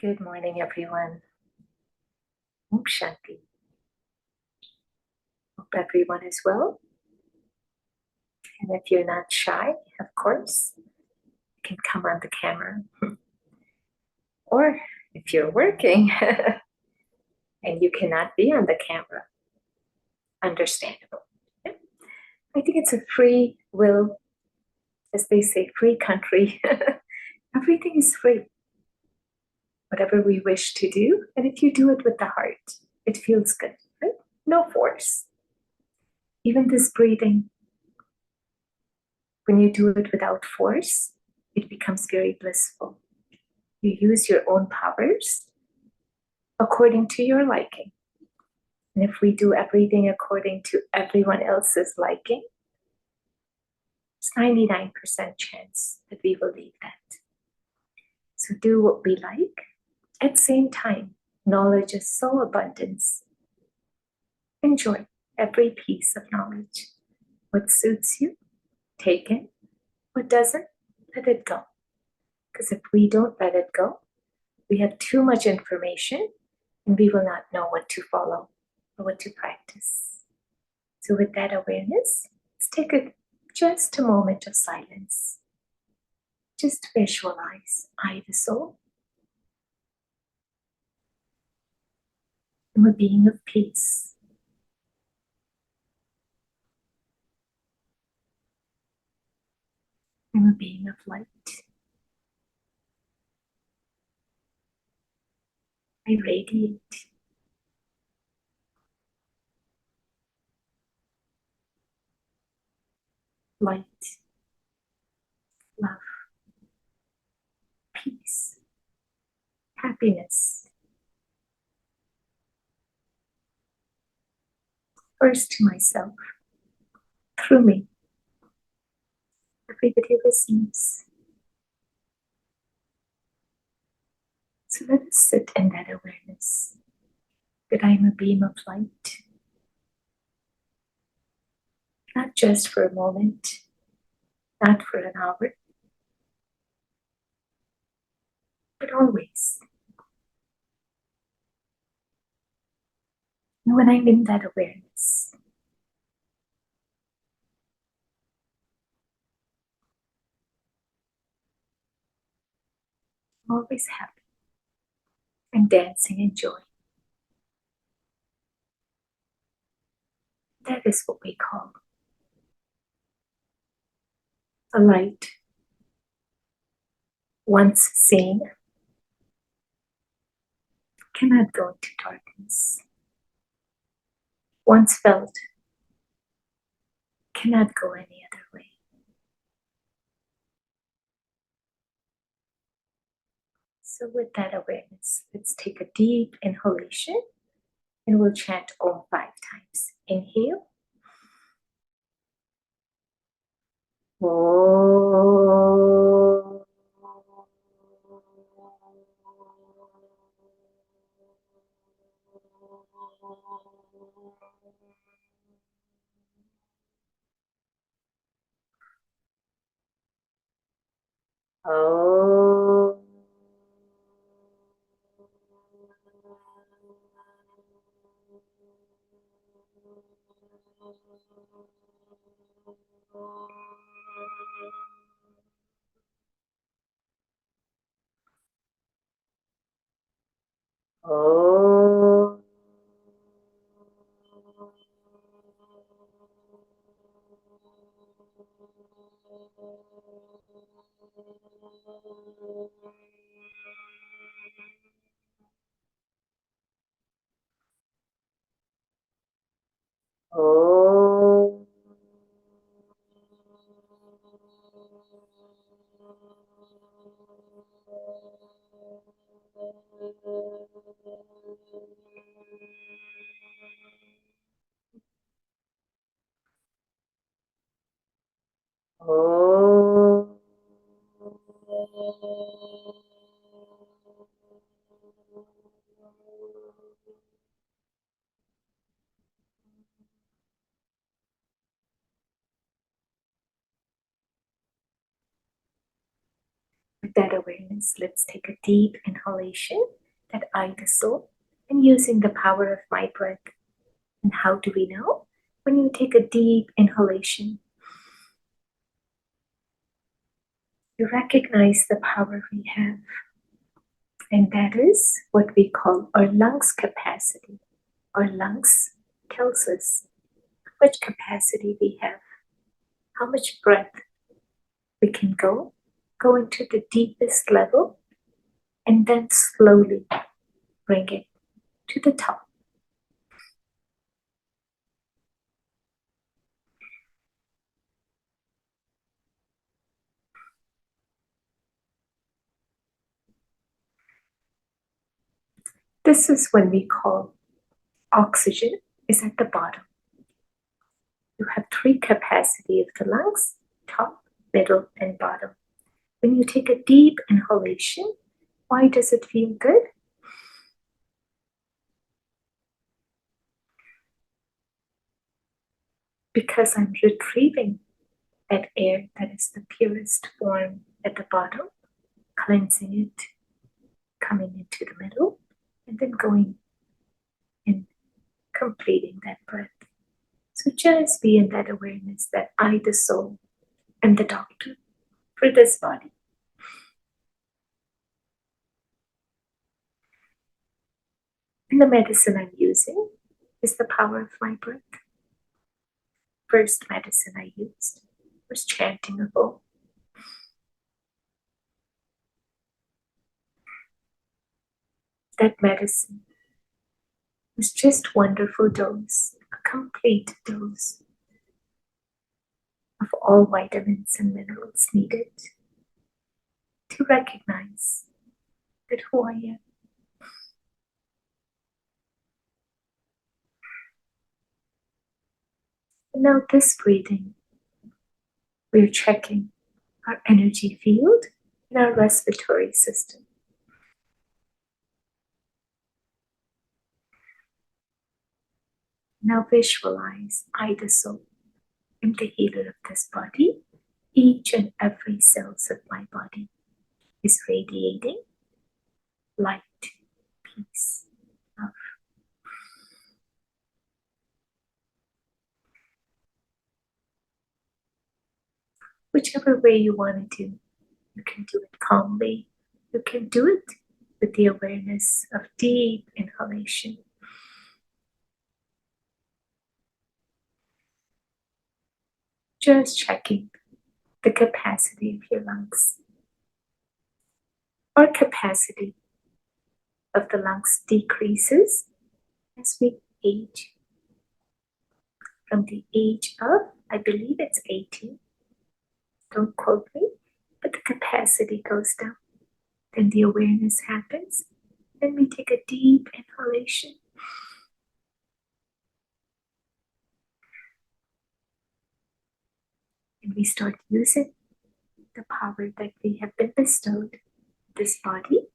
Good morning, everyone. Om Shanti. Hope everyone is well. And if you're not shy, of course, you can come on the camera. Or if you're working and you cannot be on the camera, understandable. Yeah. I think it's a free will, as they say, free country. Everything is free. Whatever we wish to do, and if you do it with the heart, it feels good, right? No force. Even this breathing, when you do it without force, it becomes very blissful. You use your own powers according to your liking. And if we do everything according to everyone else's liking, it's 99% chance that we will leave that. So do what we like. At the same time, knowledge is so abundant. Enjoy every piece of knowledge. What suits you, take it. What doesn't, let it go. Because if we don't let it go, we have too much information and we will not know what to follow or what to practice. So with that awareness, let's take just a moment of silence. Just visualize I, the soul. I'm a being of peace. I'm a being of light. I radiate. Light, love, peace, happiness. First to myself, through me. Everybody receives. So let us sit in that awareness that I am a beam of light. Not just for a moment, not for an hour, but always. And when I'm in that awareness, I'm always happy. I'm dancing in joy. That is what we call a light. Once seen, cannot go into darkness. Once felt, cannot go any other way. So with that awareness, let's take a deep inhalation and we'll chant Om 5 times. Inhale. Om. Om. Om. Om. Om. With that awareness, let's take a deep inhalation that I, the soul, am using the power of my breath. And how do we know? When you take a deep inhalation, you recognize the power we have. And that is what we call our lungs capacity. Our lungs tells us how much capacity we have, how much breath we can go into the deepest level, and then slowly bring it to the top. This is when we call oxygen is at the bottom. You have three capacity of the lungs: top, middle, and bottom. When you take a deep inhalation, why does it feel good? Because I'm retrieving that air that is the purest form at the bottom, cleansing it, coming into the middle, and then going and completing that breath. So just be in that awareness that I, the soul, am the doctor for this body. And the medicine I'm using is the power of my breath. First medicine I used was chanting of Om. That medicine was just wonderful dose, a complete dose of all vitamins and minerals needed to recognize that who I am. And now this breathing, we're checking our energy field in our respiratory system. Now visualize I, the soul, am the healer of this body. Each and every cells of my body is radiating light, peace, love. Whichever way you want to do, you can do it calmly. You can do it with the awareness of deep inhalation. Just checking the capacity of your lungs. Our capacity of the lungs decreases as we age. From the age of, I believe it's 18, don't quote me, but the capacity goes down. Then the awareness happens. Then we take a deep inhalation. And we start using the power that we have been bestowed. This body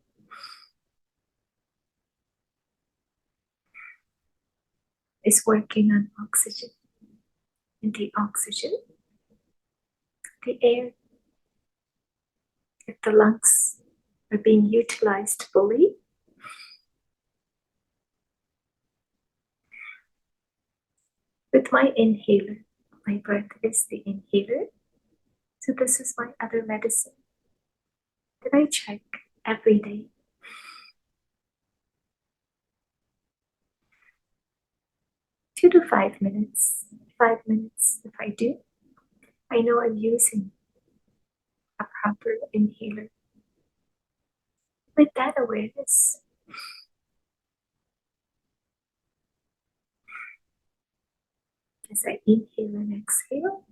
is working on oxygen. And the oxygen, the air, if the lungs are being utilized fully, with my inhaler, my breath is the inhaler. So this is my other medicine that I check every day. 2 to 5 minutes. 5 minutes if I do, I know I'm using a proper inhaler. With that awareness, as I inhale and exhale,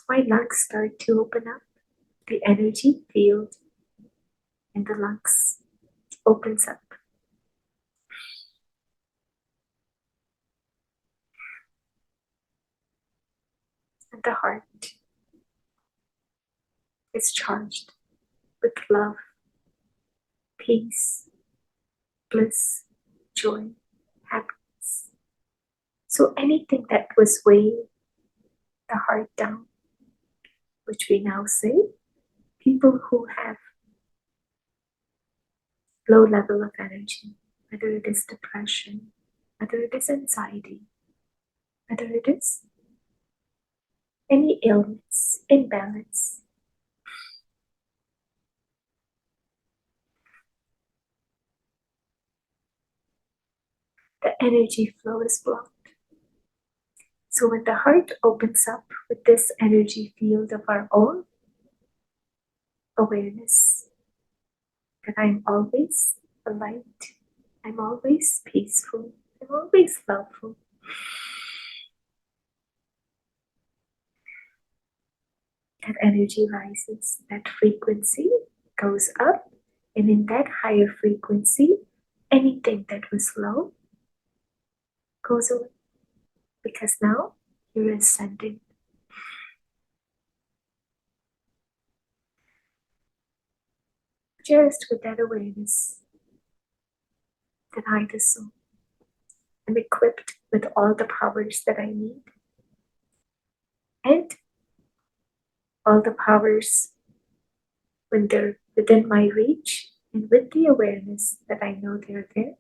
my lungs start to open up. The energy field in the lungs opens up. And the heart is charged with love, peace, bliss, joy, happiness. So anything that was weighing the heart down, which we now say, people who have low level of energy, whether it is depression, whether it is anxiety, whether it is any illness, imbalance, the energy flow is blocked. So when the heart opens up with this energy field of our own awareness, that I'm always a light, I'm always peaceful, I'm always loveful. That energy rises, that frequency goes up, and in that higher frequency, anything that was low goes away, because now you're ascending. Just with that awareness that I, the soul, am equipped with all the powers that I need, and all the powers when they're within my reach, and with the awareness that I know they're there,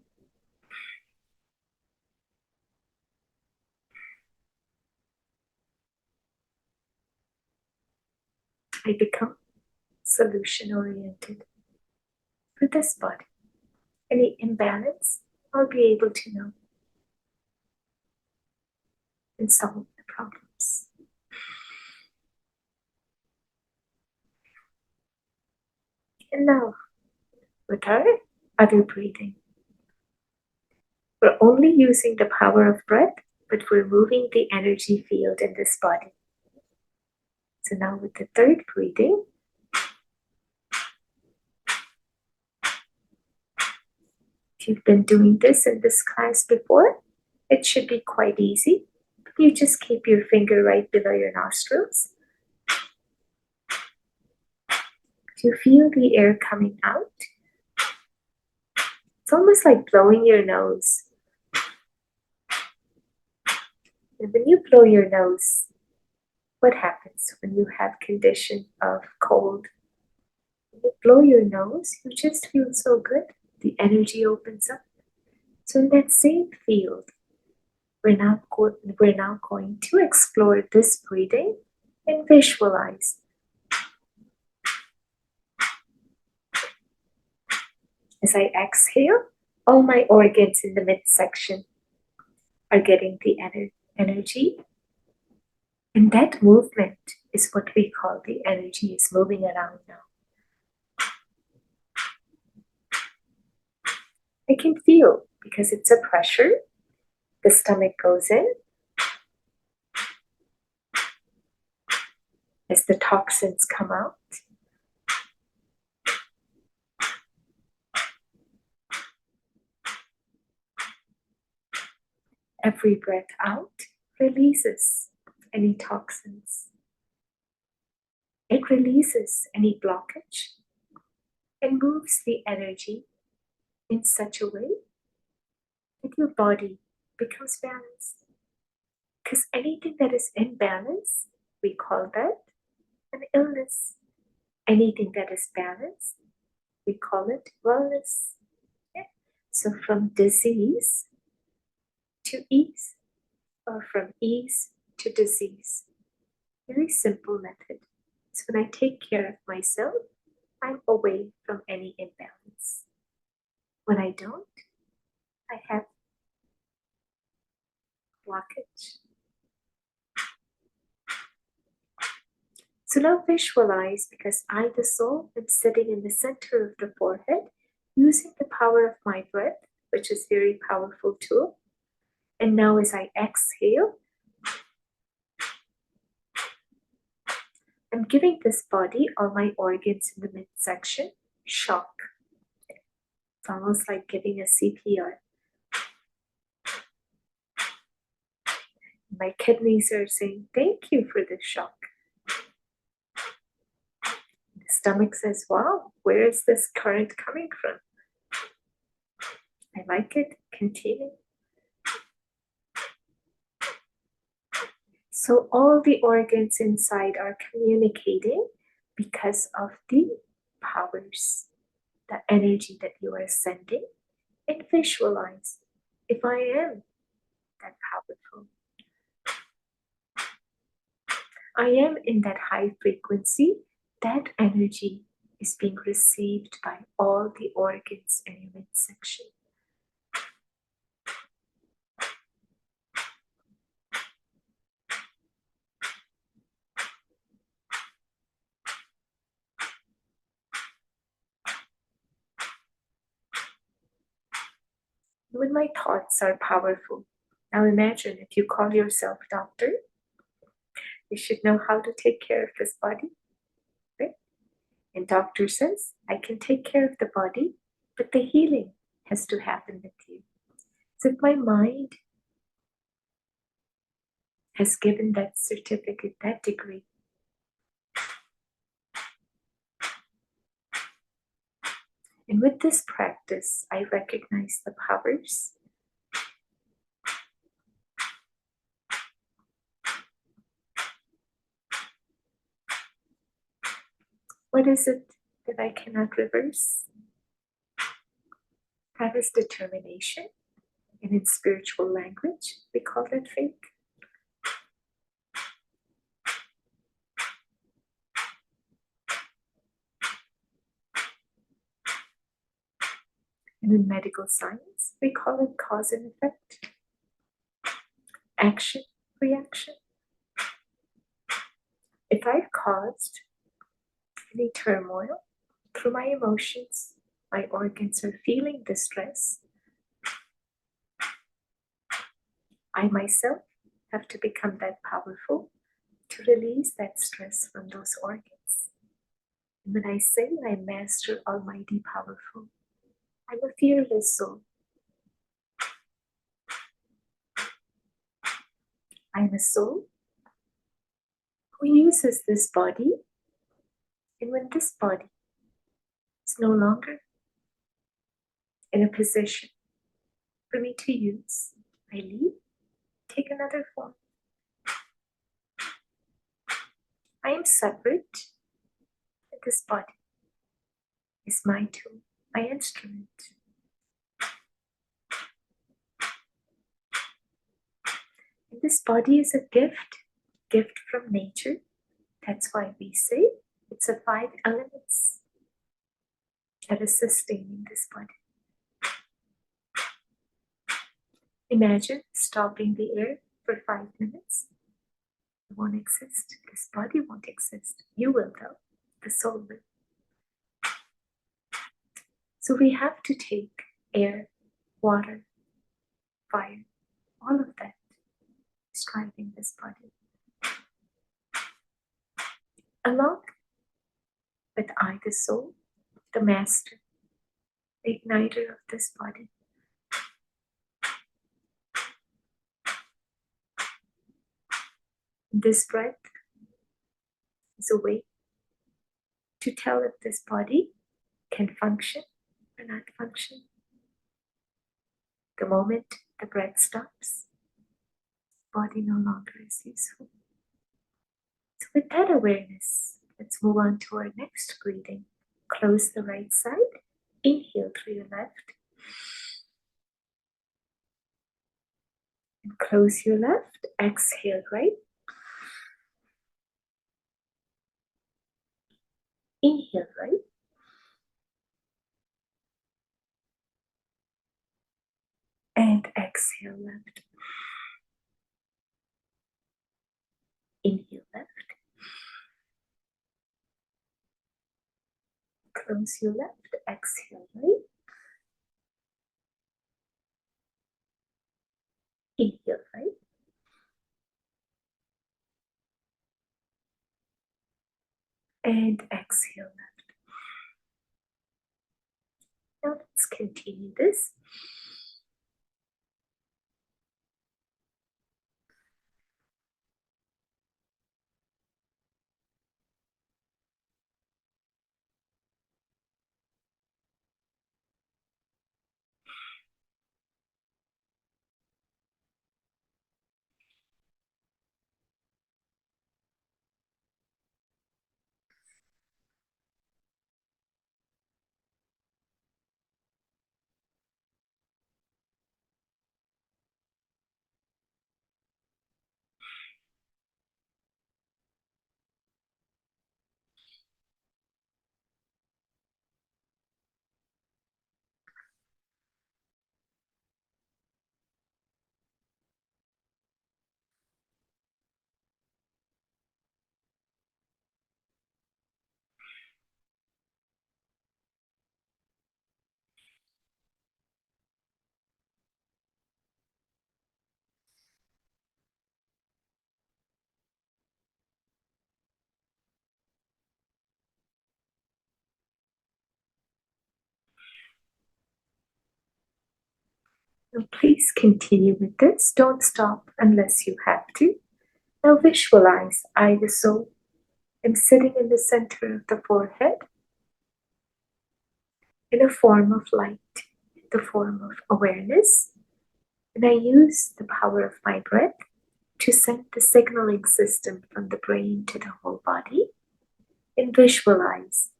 I become solution oriented for this body. Any imbalance, I'll be able to know and solve the problems. And now, with our other breathing, we're only using the power of breath, but we're moving the energy field in this body. So now with the third breathing, if you've been doing this in this class before, it should be quite easy. You just keep your finger right below your nostrils. You feel the air coming out. It's almost like blowing your nose. And when you blow your nose, what happens when you have condition of cold? When you blow your nose, you just feel so good. The energy opens up. So in that same field, we're now going to explore this breathing and visualize. As I exhale, all my organs in the midsection are getting the energy. And that movement is what we call the energy is moving around now. I can feel, because it's a pressure, the stomach goes in as the toxins come out. Every breath out releases any toxins. It releases any blockage and moves the energy in such a way that your body becomes balanced. Because anything that is in balance, we call that an illness. Anything that is balanced, we call it wellness. Yeah. So from disease to ease, or from ease to disease. Very simple method. So when I take care of myself, I'm away from any imbalance. When I don't, I have blockage. So now visualize, because I, the soul, am sitting in the center of the forehead, using the power of my breath, which is a very powerful tool. And now as I exhale, I'm giving this body, all my organs in the midsection, shock. It's almost like giving a CPR. My kidneys are saying, thank you for the shock. The stomach says, wow, where is this current coming from? I like it. Continue. So all the organs inside are communicating because of the powers, the energy that you are sending. And visualize, if I am that powerful, I am in that high frequency, that energy is being received by all the organs in your midsection. When my thoughts are powerful, now imagine if you call yourself doctor, you should know how to take care of this body, right? And doctor says, I can take care of the body, but the healing has to happen with you. So if my mind has given that certificate, that degree, and with this practice, I recognize the powers. What is it that I cannot reverse? That is determination. And in spiritual language, we call it faith. And in medical science, we call it cause and effect. Action, reaction. If I've caused any turmoil through my emotions, my organs are feeling distress, I myself have to become that powerful to release that stress from those organs. And when I say I master Almighty Powerful, I'm a fearless soul. I'm a soul who uses this body, and when this body is no longer in a position for me to use, I leave, take another form. I am separate, and this body is my tool, my instrument. And this body is a gift from nature. That's why we say it's a 5 elements that is sustaining this body. Imagine stopping the air for 5 minutes. It won't exist. This body won't exist. You will though. The soul will. So we have to take air, water, fire, all of that is driving this body. Along with I, the soul, the master, the igniter of this body. This breath is a way to tell if this body can function or not function. The moment the breath stops, the body no longer is useful. So with that awareness, let's move on to our next breathing. Close the right side. Inhale through your left. And close your left. Exhale right. Inhale right. And exhale left. Inhale left. Close your left. Exhale right. Inhale right. And exhale left. Now let's continue this. Now please continue with this. Don't stop unless you have to. Now visualize I, the soul, am sitting in the center of the forehead in a form of light, the form of awareness. And I use the power of my breath to send the signaling system from the brain to the whole body, and visualize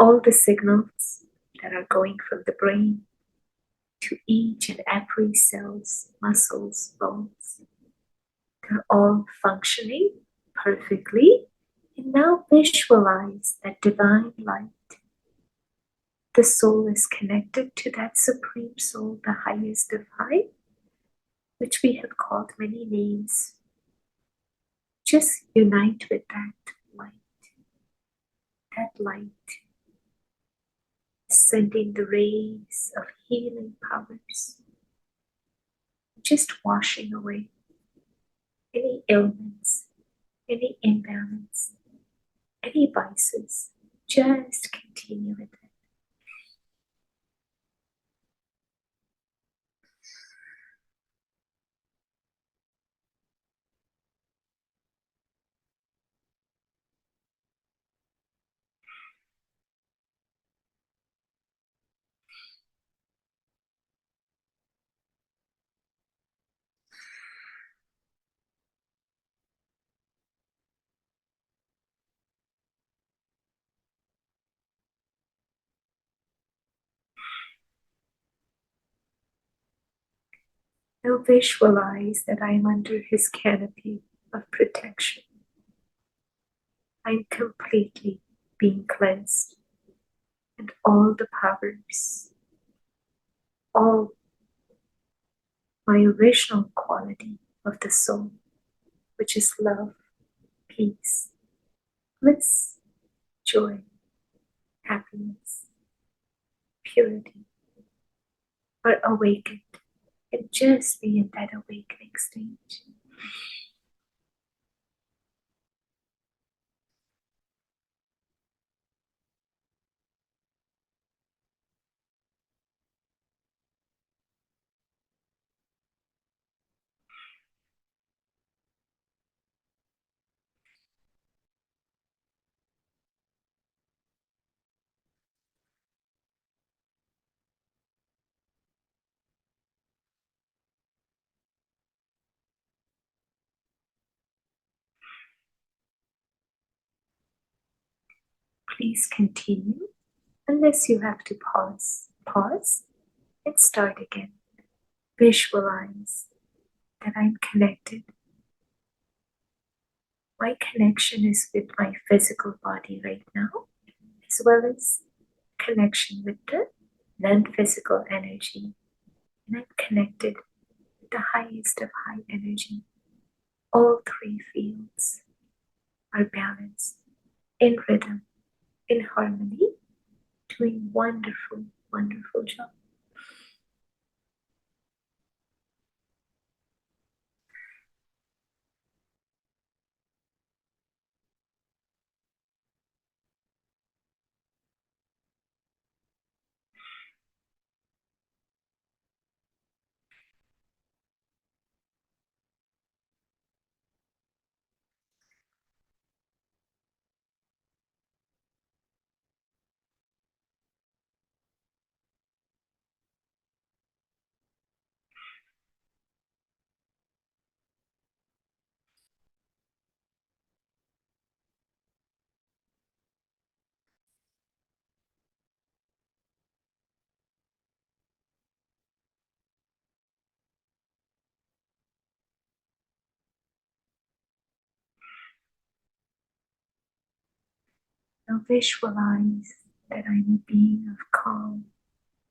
all the signals that are going from the brain to each and every cells, muscles, bones. They're all functioning perfectly. And now visualize that divine light. The soul is connected to that supreme soul, the highest of high, which we have called many names. Just unite with that light. That light sending the rays of healing powers, just washing away any ailments, any imbalance, any vices. Just continue with it. Now visualize that I am under his canopy of protection. I'm completely being cleansed, and all the powers, all my original quality of the soul, which is love, peace, bliss, joy, happiness, purity, are awakened, and just be in that awakening stage. Please continue unless you have to pause. Pause and start again. Visualize that I'm connected. My connection is with my physical body right now, as well as connection with the non-physical energy. And I'm connected with the highest of high energy. All three fields are balanced, in rhythm, in harmony, doing wonderful, wonderful job. Now visualize that I'm a being of calm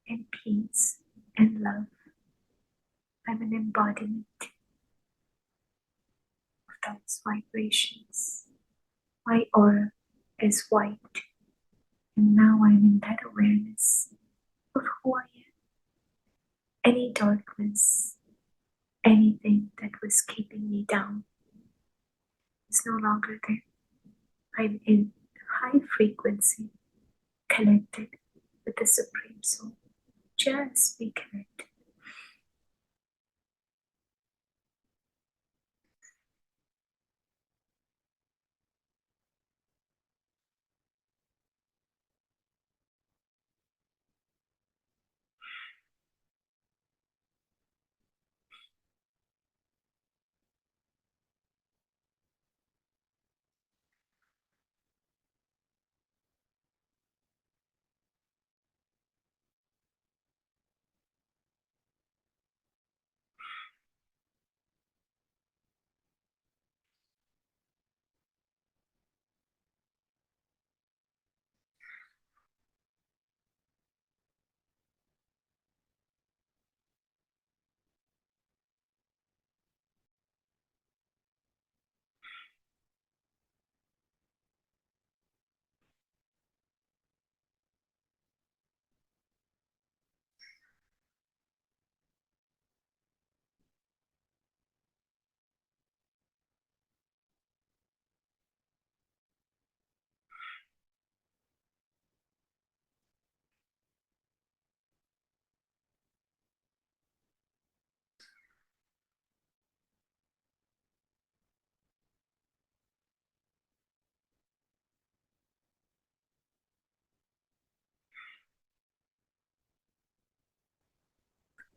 and peace and love. I'm an embodiment of those vibrations. My aura is white, and now I'm in that awareness of who I am. Any darkness, anything that was keeping me down is no longer there. I'm in high frequency, connected with the Supreme Soul. Just be connected.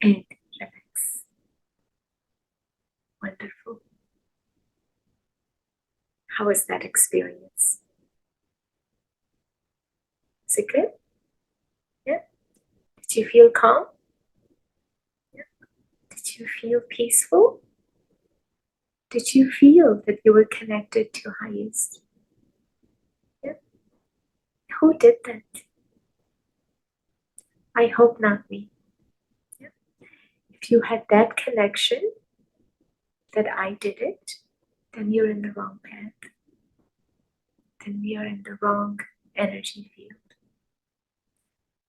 and relax. Wonderful. How was that experience? Is it good? Yeah. Did you feel calm? Yeah. Did you feel peaceful? Did you feel that you were connected to highest? Yeah. Who did that? I hope not me. Yeah. If you had that connection that I did it, then you're in the wrong path. Then we are in the wrong energy field.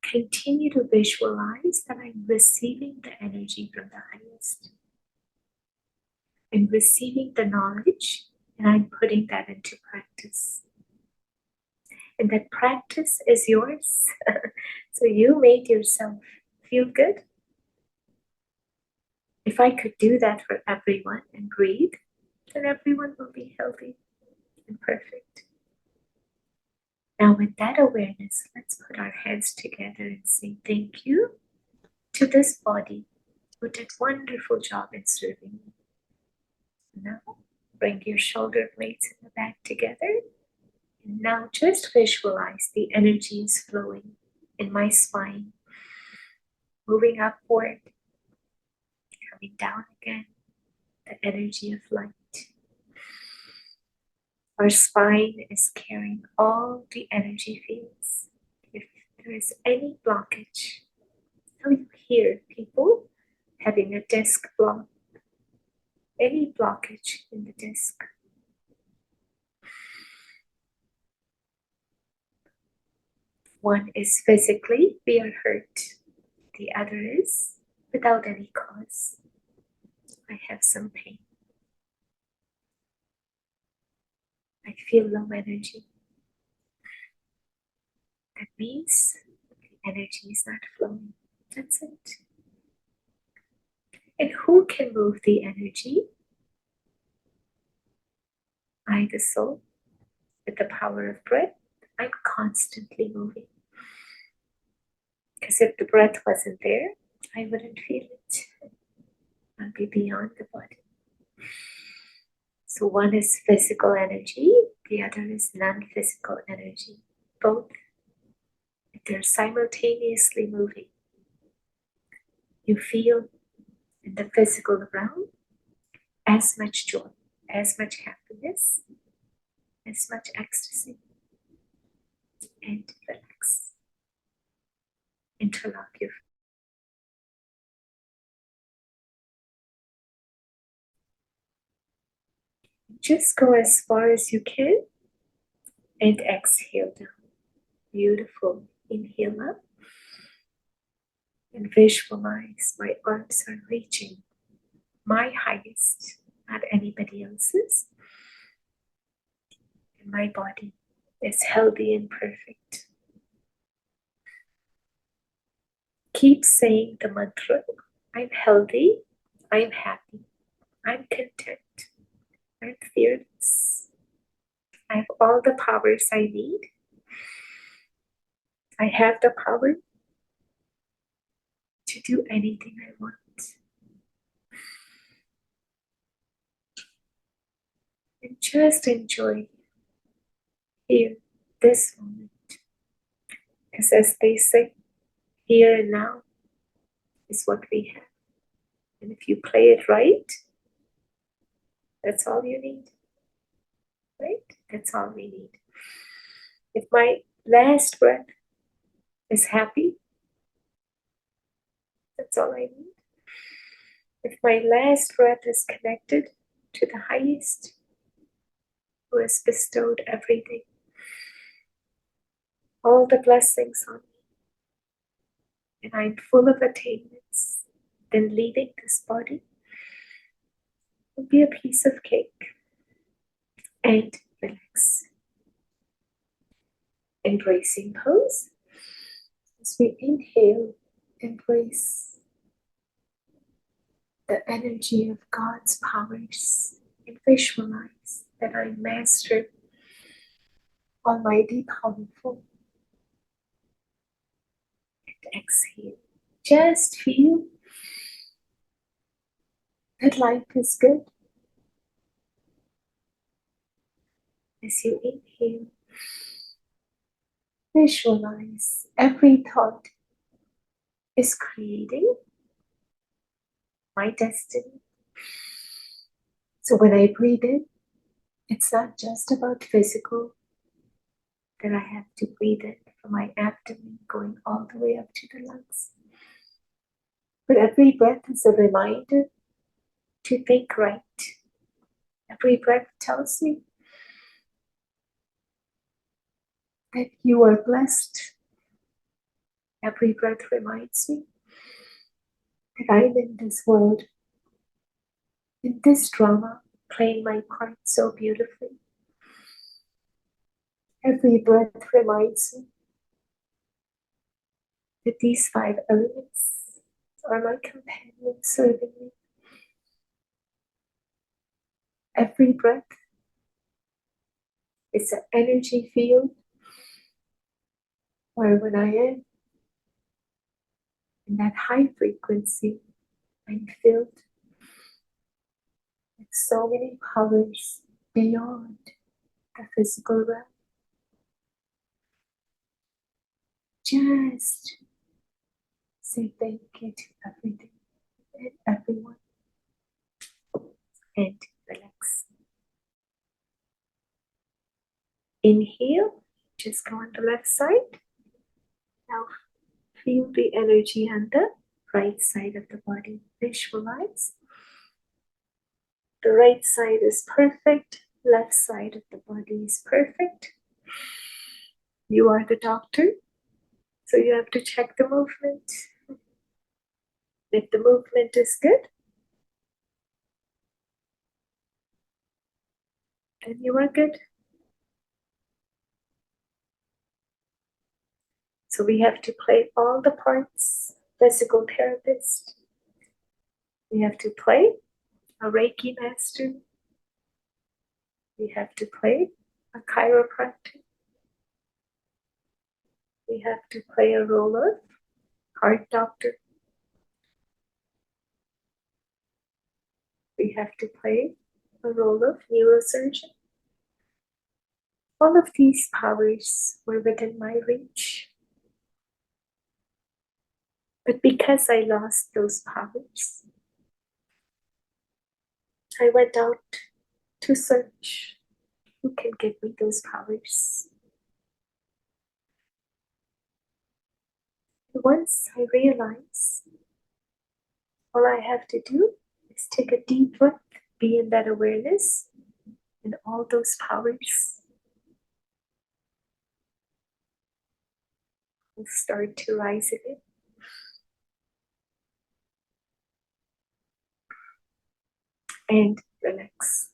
Continue to visualize that I'm receiving the energy from the highest. I'm receiving the knowledge and I'm putting that into practice. And that practice is yours. So you made yourself feel good. If I could do that for everyone and breathe, then everyone will be healthy and perfect. Now, with that awareness, let's put our hands together and say thank you to this body who did a wonderful job in serving me. Now, bring your shoulder blades in the back together. And now just visualize the energies flowing in my spine, moving upward, coming down again, the energy of light. Our spine is carrying all the energy fields. If there is any blockage, now you hear people having a disc block, any blockage in the disc. One is physically, we are hurt. The other is without any cause. I have some pain. I feel low energy. That means the energy is not flowing. That's it. And who can move the energy? I, the soul, with the power of breath, I'm constantly moving. Because if the breath wasn't there, I wouldn't feel it. I'd be beyond the body. So one is physical energy, the other is non-physical energy. Both, if they're simultaneously moving, you feel in the physical realm as much joy, as much happiness, as much ecstasy. And relax. Interlock your feet. Just go as far as you can and exhale down. Beautiful. Inhale up and visualize my arms are reaching my highest, not anybody else's. And my body is healthy and perfect. Keep saying the mantra. I'm healthy, I'm happy, I'm content, I'm fearless. I have all the powers I need. I have the power to do anything I want. And just enjoy here, this moment. Because as they say, here and now is what we have. And if you play it right, that's all you need. Right? That's all we need. If my last breath is happy, that's all I need. If my last breath is connected to the highest who has bestowed everything, all the blessings on me, and I'm full of attainments, then leaving this body will be a piece of cake. And relax. Embracing pose. As we inhale, embrace the energy of God's powers and visualize that I master Almighty Powerful. And exhale. Just feel that life is good. As you inhale, visualize every thought is creating my destiny. So when I breathe in, it's not just about physical, that I have to breathe in from my abdomen going all the way up to the lungs. But every breath is a reminder to think right. Every breath tells me that you are blessed. Every breath reminds me that I'm in this world, in this drama, playing my part so beautifully. Every breath reminds me that these five elements are my companions serving me. Every breath is an energy field where when I am in that high frequency, I'm filled with so many powers beyond the physical realm. Just say thank you to everything and everyone and relax. Inhale, just go on the left side. Now feel the energy on the right side of the body. Visualize. The right side is perfect, left side of the body is perfect. You are the doctor, so you have to check the movement. If the movement is good, then you are good. So we have to play all the parts. Physical therapist, we have to play a Reiki master, we have to play a chiropractor, we have to play a role of heart doctor, we have to play a role of neurosurgeon. All of these powers were within my reach. But because I lost those powers, I went out to search who can give me those powers. And once I realized, all I have to do is take a deep breath, be in that awareness, and all those powers will start to rise again. And relax.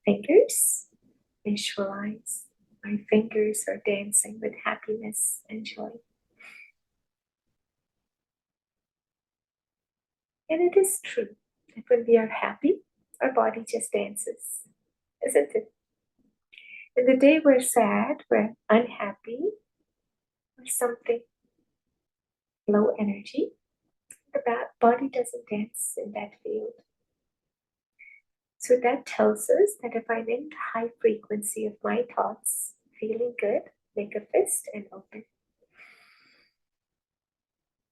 Fingers, visualize. My fingers are dancing with happiness and joy. And it is true that when we are happy, our body just dances, isn't it? And the day we're sad, we're unhappy, or something low energy, the body doesn't dance in that field. So that tells us that if I'm in the high frequency of my thoughts, feeling good, make a fist and open.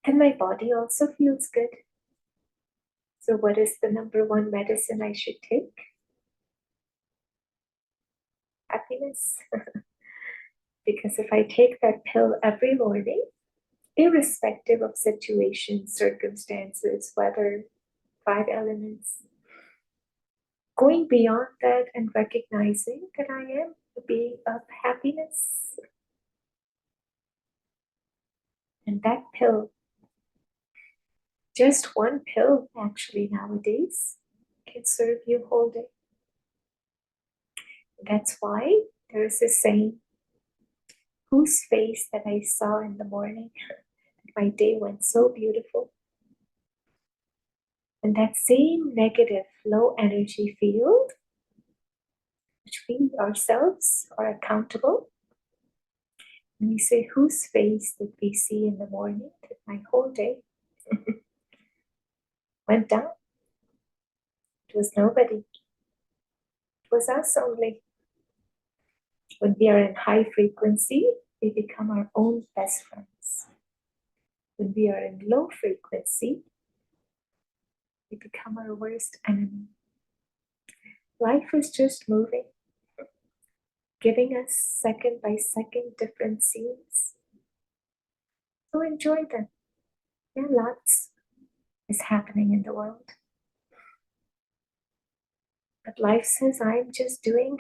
And my body also feels good. So what is the number one medicine I should take? Happiness. Because if I take that pill every morning, irrespective of situations, circumstances, weather, five elements, going beyond that and recognizing that I am a being of happiness. And that pill, just one pill actually nowadays, can serve you whole day. That's why there's a saying, whose face that I saw in the morning, my day went so beautiful. And that same negative, low energy field, which we ourselves are accountable, And we say, whose face did we see in the morning that my whole day went down? It was nobody. It was us only. When we are in high frequency, we become our own best friends. When we are in low frequency, we become our worst enemy. Life is just moving, giving us second by second different scenes. So enjoy them. There are lots is happening in the world. But life says, I'm just doing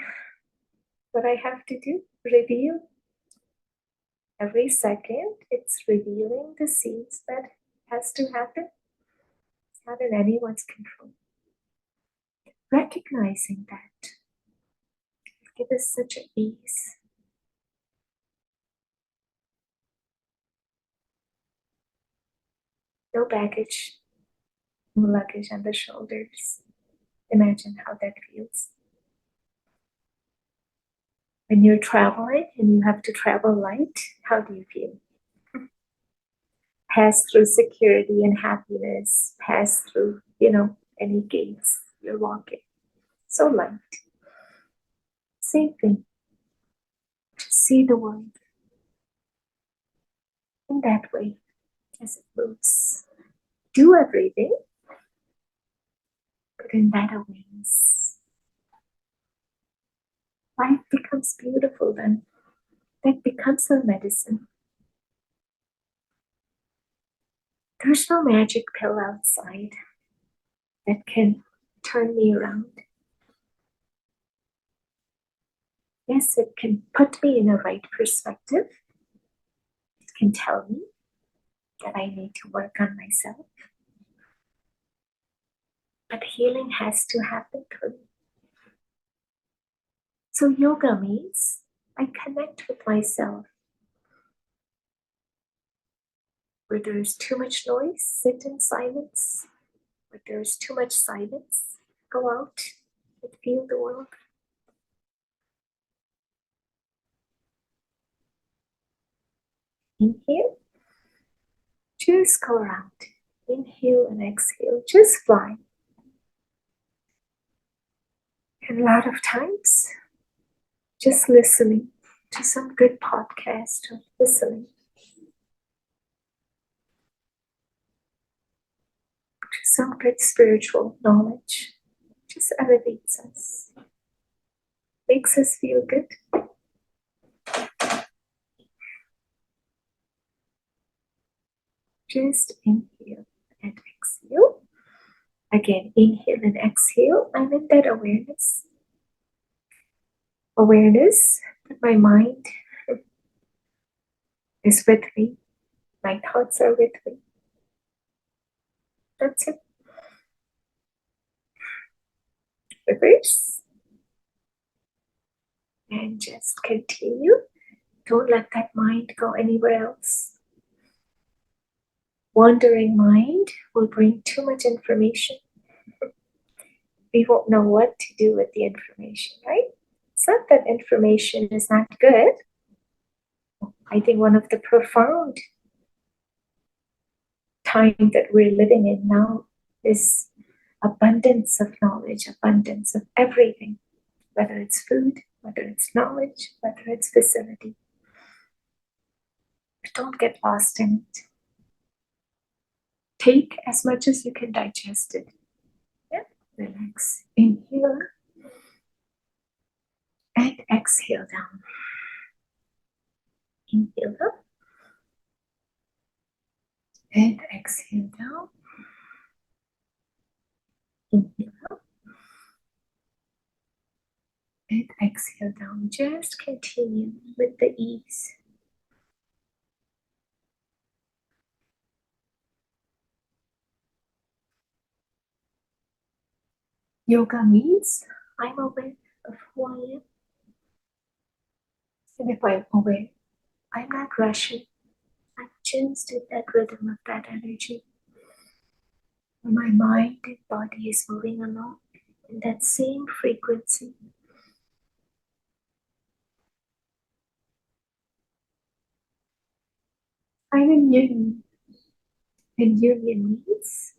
what I have to do, reveal. Every second, it's revealing the scenes that has to happen. It's not in anyone's control. Recognizing that gives us such an ease. No baggage, no luggage on the shoulders. Imagine how that feels. When you're traveling and you have to travel light, how do you feel? Pass through security and happiness, pass through, any gates you're walking. So light. Same thing. Just see the world in that way as it moves. Do everything, but in that awareness. Life becomes beautiful then. That becomes a medicine. There's no magic pill outside that can turn me around. Yes, it can put me in a right perspective. It can tell me that I need to work on myself. But healing has to happen through me. So yoga means I connect with myself. Where there's too much noise, sit in silence. Where there's too much silence, go out and feel the world. Inhale, just go around. Inhale and exhale, just fly. And a lot of times, just listening to some good podcast or listening to some good spiritual knowledge just elevates us, makes us feel good. Just inhale and exhale. Again, inhale and exhale. I'm in that awareness. Awareness that my mind is with me. My thoughts are with me. That's it. Reverse. And just continue. Don't let that mind go anywhere else. Wandering mind will bring too much information. We won't know what to do with the information, right? It's not that information is not good. I think one of the profound time that we're living in now is abundance of knowledge, abundance of everything, whether it's food, whether it's knowledge, whether it's facility. But don't get lost in it. Take as much as you can digest it. Yeah. Relax. Inhale and exhale down. Inhale up and exhale down. Inhale up and exhale down. Just continue with the ease. Yoga means I'm aware of who I am. And if I'm aware, I'm not rushing. I'm just in that rhythm of that energy. My mind and body is moving along in that same frequency. I'm in union. And union means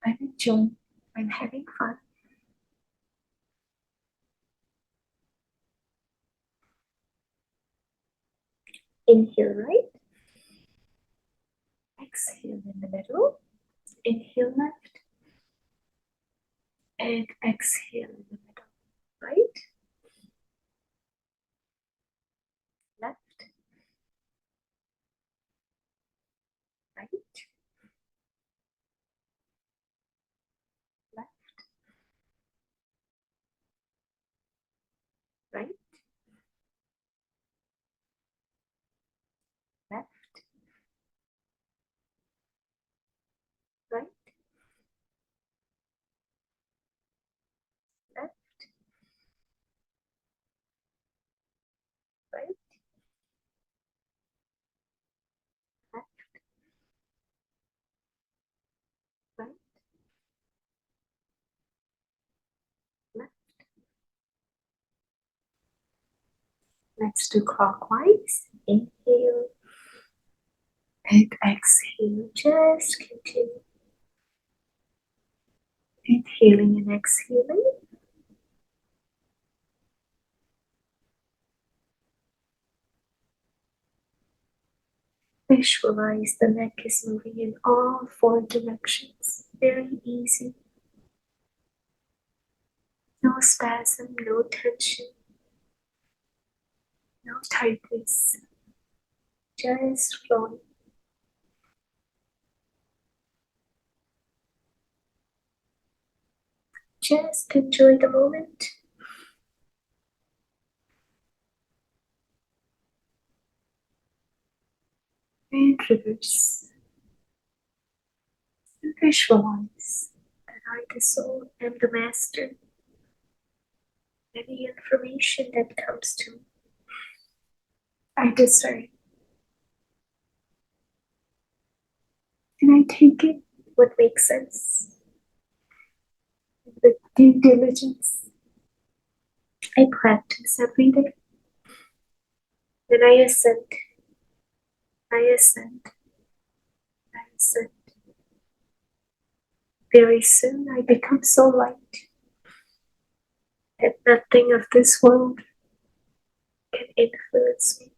I'm enjoying, I'm having fun. Inhale right, exhale in the middle, inhale left, and exhale in the middle. Right, left, right, left, right, left, right, left, right, left, right, left. Let's do clockwise. Inhale and exhale. Just continue. Inhaling and exhaling. Visualize the neck is moving in all four directions. Very easy. No spasm, no tension, no tightness. Just flowing. Just enjoy the moment. And reverse. And visualize that I, the soul, am the master. Any information that comes to me, I discern. And I take it what makes sense. With due diligence, I practice every day. Then I ascend, I ascend, I ascend. Very soon I become so light that nothing of this world can influence me.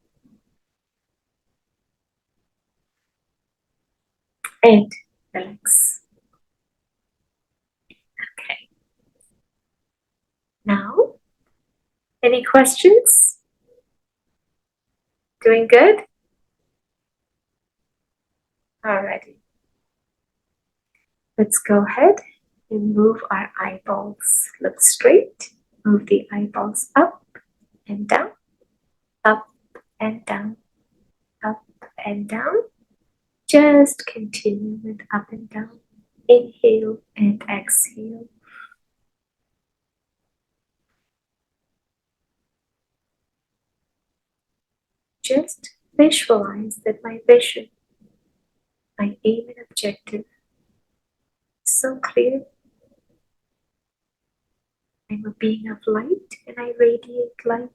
And relax. Okay. Now, any questions? Doing good? Alrighty. Let's go ahead and move our eyeballs. Look straight. Move the eyeballs up and down, up and down, up and down. Just continue with up and down. Inhale and exhale. Just visualize that my vision, my aim and objective is so clear. I'm a being of light and I radiate light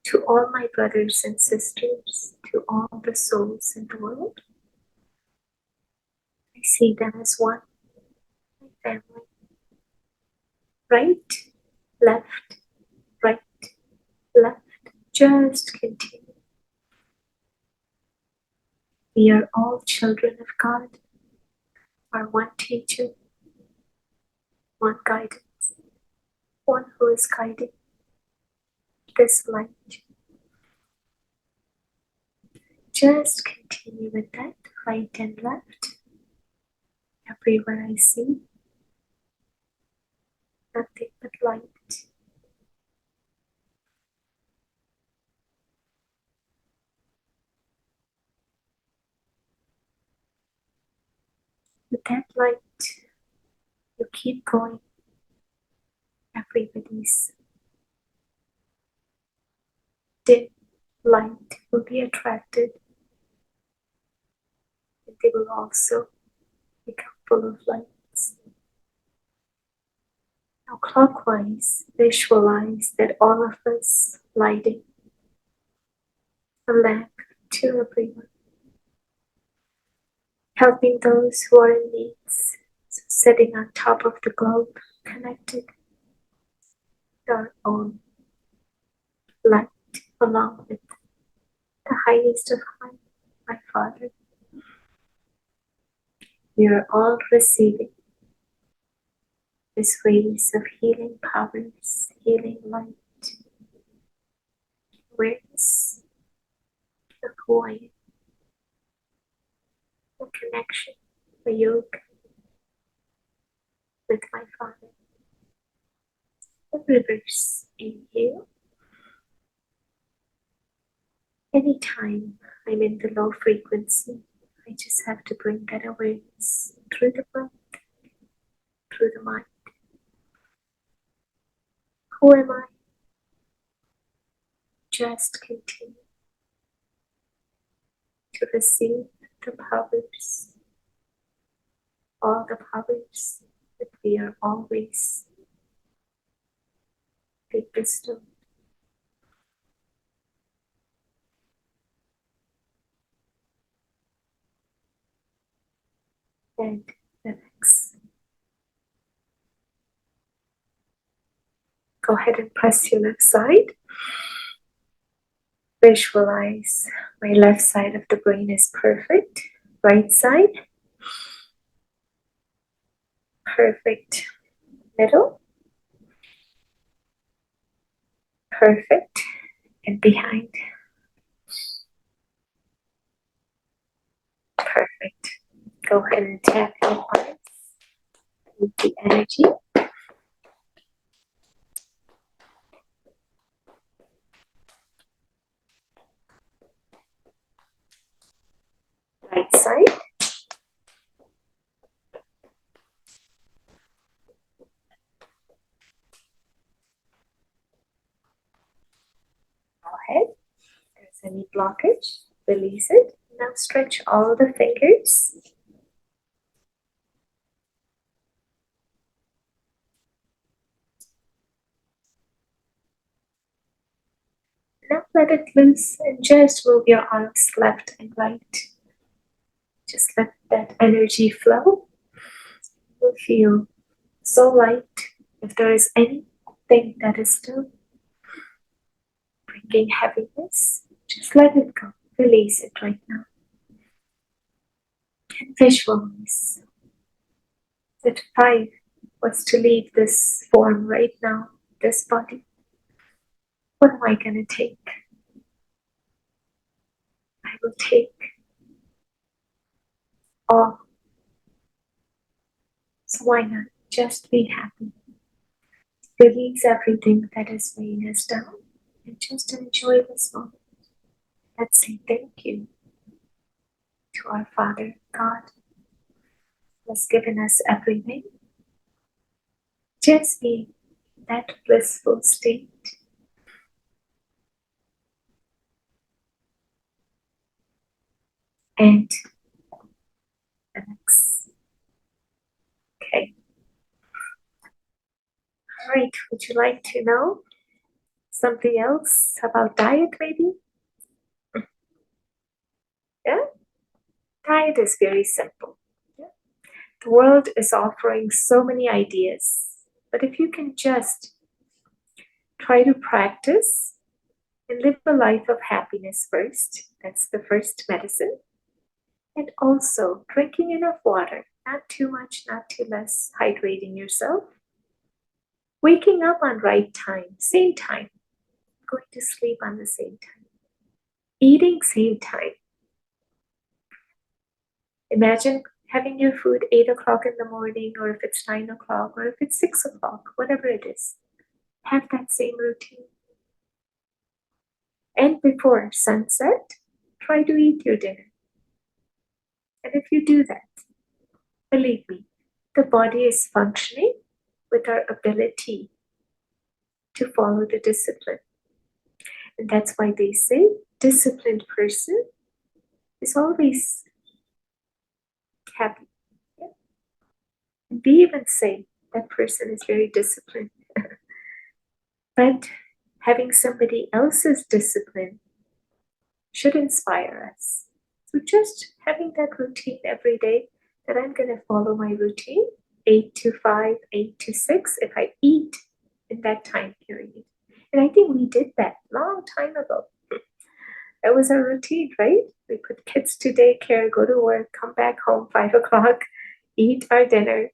to all my brothers and sisters, to all the souls in the world. I see them as one, my family. Right, left, right, left. Just continue. We are all children of God, our one teacher, one guidance, one who is guiding this light. Just continue with that, right and left. Everywhere I see, nothing but light. With that light, you keep going. Everybody's dim light will be attracted, and they will also become full of lights. Now, clockwise, visualize that all of us lighting a lamp to everyone, helping those who are in need. So sitting on top of the globe, connected to our own light, along with the highest of high, my Father. We are all receiving this waves of healing powers, healing light, awareness of who I am, the connection, the yoga with my Father. The reverse inhale. Anytime I'm in the low frequency, I just have to bring that awareness through the breath, through the mind. Who am I? Just continue to receive the powers, all the powers that we are always being bestowed. And relax. Go ahead and press your left side. Visualize my left side of the brain is perfect. Right side, perfect. Middle, perfect. And behind, perfect. Go ahead and tap your arms with the energy. Right side, go ahead. If there's any blockage, release it. Now stretch all the fingers. Now let it loose and just move your arms left and right. Just let that energy flow. You'll feel so light. If there is anything that is still bringing heaviness, just let it go. Release it right now. And visualize that if I was to leave this form right now, this body, what am I going to take? I will take all. So why not just be happy? Release everything that is weighing us down and just enjoy this moment. Let's say thank you to our Father God who has given us everything. Just be in that blissful state. And relax. Okay. All right. Would you like to know something else about diet, maybe? Yeah. Diet is very simple. Yeah. The world is offering so many ideas, but if you can just try to practice and live a life of happiness first, that's the first medicine. And also drinking enough water, not too much, not too less, hydrating yourself. Waking up on right time, same time. Going to sleep on the same time. Eating same time. Imagine having your food 8 o'clock in the morning, or if it's 9 o'clock, or if it's 6 o'clock, whatever it is. Have that same routine. And before sunset, try to eat your dinner. And if you do that, believe me, the body is functioning with our ability to follow the discipline. And that's why they say disciplined person is always happy. Yeah. And we even say that person is very disciplined. But having somebody else's discipline should inspire us. So just having that routine every day, that I'm going to follow my routine 8 to 5, 8 to 6 if I eat in that time period. And I think we did that long time ago. That was our routine, right? We put kids to daycare, go to work, come back home 5 o'clock, eat our dinner,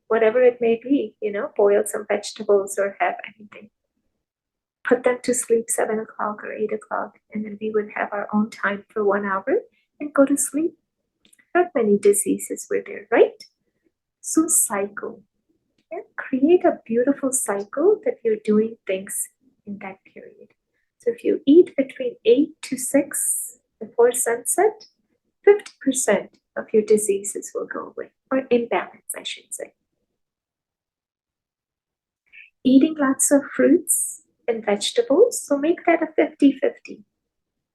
whatever it may be, boil some vegetables or have anything. Put them to sleep 7 o'clock or 8 o'clock, and then we would have our own time for 1 hour and go to sleep. Not many diseases were there, right? So cycle. Yeah? Create a beautiful cycle that you're doing things in that period. So if you eat between 8 to 6 before sunset, 50% of your diseases will go away, or imbalance, I should say. Eating lots of fruits and vegetables, so make that a 50-50.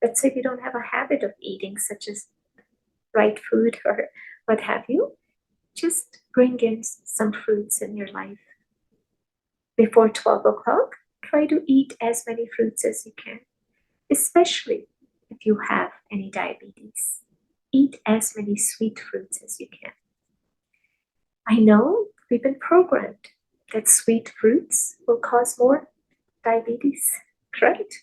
Let's say you don't have a habit of eating, such as right food or what have you. Just bring in some fruits in your life. Before 12 o'clock, try to eat as many fruits as you can, especially if you have any diabetes. Eat as many sweet fruits as you can. I know we've been programmed that sweet fruits will cause more diabetes, right?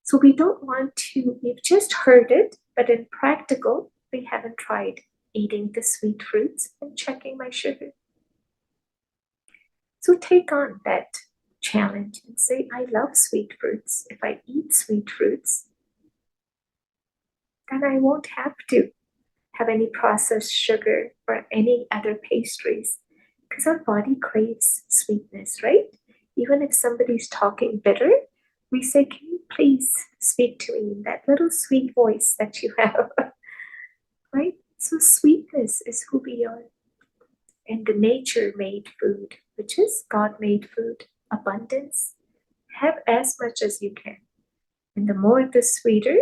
So we don't want to, we've just heard it, but in practical, we haven't tried eating the sweet fruits and checking my sugar. So take on that challenge and say, I love sweet fruits. If I eat sweet fruits, then I won't have to have any processed sugar or any other pastries, because our body craves sweetness, right? Even if somebody's talking bitter, we say, can you please speak to me in that little sweet voice that you have, right? So sweetness is who we are. And the nature made food, which is God made food, abundance, have as much as you can. And the more the sweeter,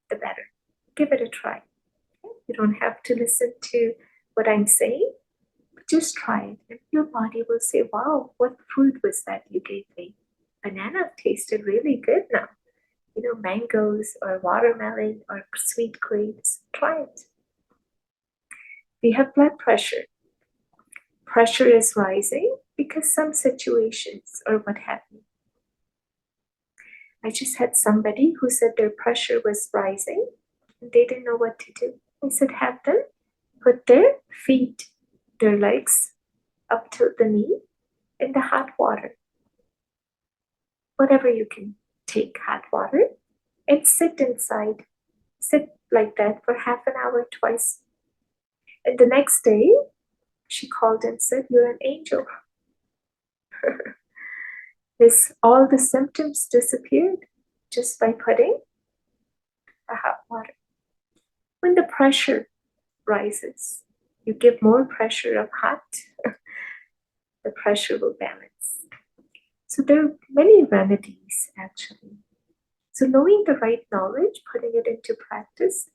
the better. Give it a try. You don't have to listen to what I'm saying. Just try it, and your body will say, wow, what food was that you gave me? Banana tasted really good now. Mangoes or watermelon or sweet grapes. Try it. We have blood pressure. Pressure is rising because some situations or what have you. I just had somebody who said their pressure was rising and they didn't know what to do. I said, have them put their feet, their legs up to the knee in the hot water. Whatever you can take hot water and sit inside. Sit like that for half an hour twice. And the next day, she called and said, you're an angel. All the symptoms disappeared just by putting the hot water. When the pressure rises, you give more pressure of hot, the pressure will balance. So there are many remedies actually. So knowing the right knowledge, putting it into practice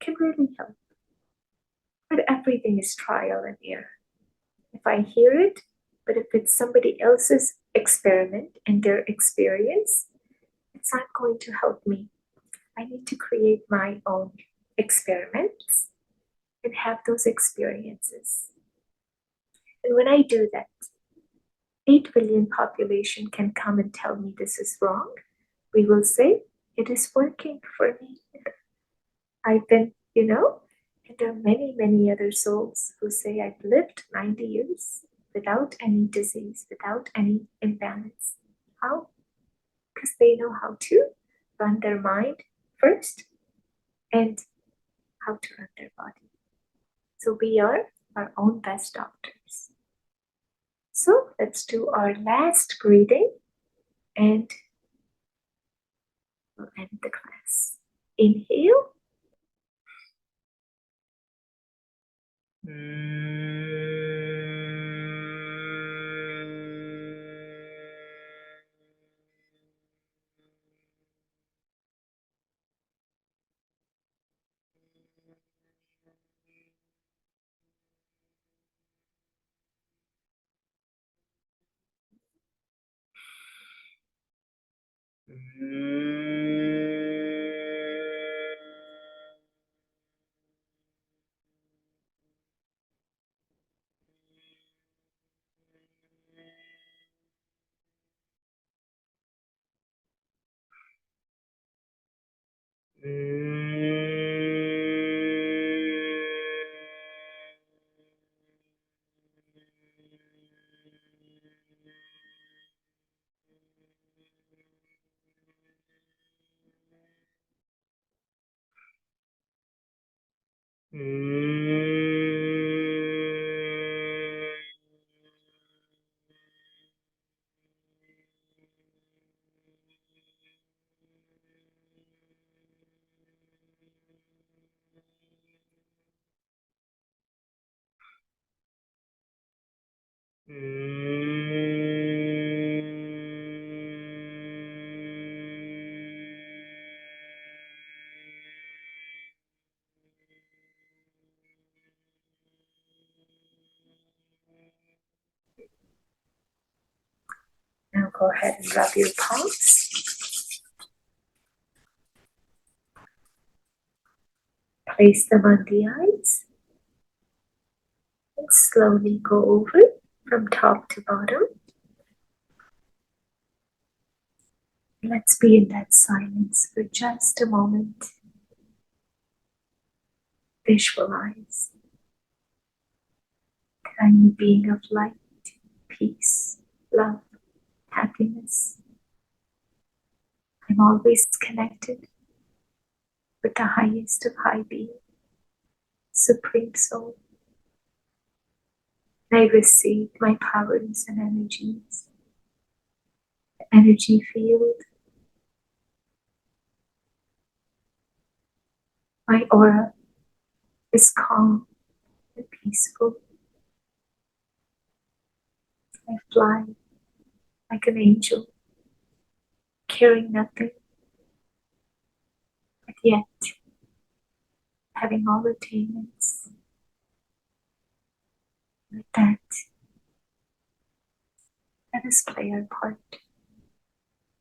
can really help. But everything is trial and error. If I hear it, but if it's somebody else's experiment and their experience, it's not going to help me. I need to create my own experiments and have those experiences. And when I do that, 8 billion population can come and tell me this is wrong. We will say, it is working for me. I've been, and there are many, many other souls who say, I've lived 90 years without any disease, without any imbalance. How? Because they know how to run their mind first and how to run their body. So we are our own best doctors. So let's do our last breathing and we'll end the class. Inhale. Now go ahead and rub your palms. Place them on the eyes and slowly go over from top to bottom. Let's be in that silence for just a moment. Visualize that I'm a being of light, peace, love, happiness. I'm always connected with the highest of high being, Supreme Soul. I receive my powers and energies. The energy field, my aura is calm and peaceful. I fly like an angel, carrying nothing, but yet having all attainments. With that, let us play our part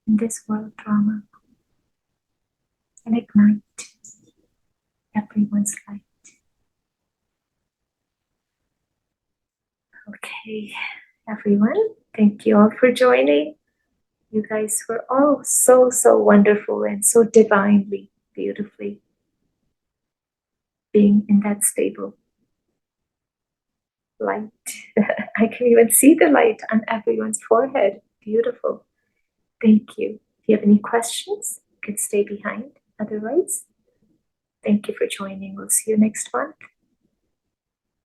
in this world drama and ignite everyone's light. Okay, everyone, thank you all for joining. You guys were all so wonderful and so divinely, beautifully being in that stable light. I can even see the light on everyone's forehead. Beautiful. Thank you. If you have any questions, you can stay behind. Otherwise, thank you for joining. We'll see you next month.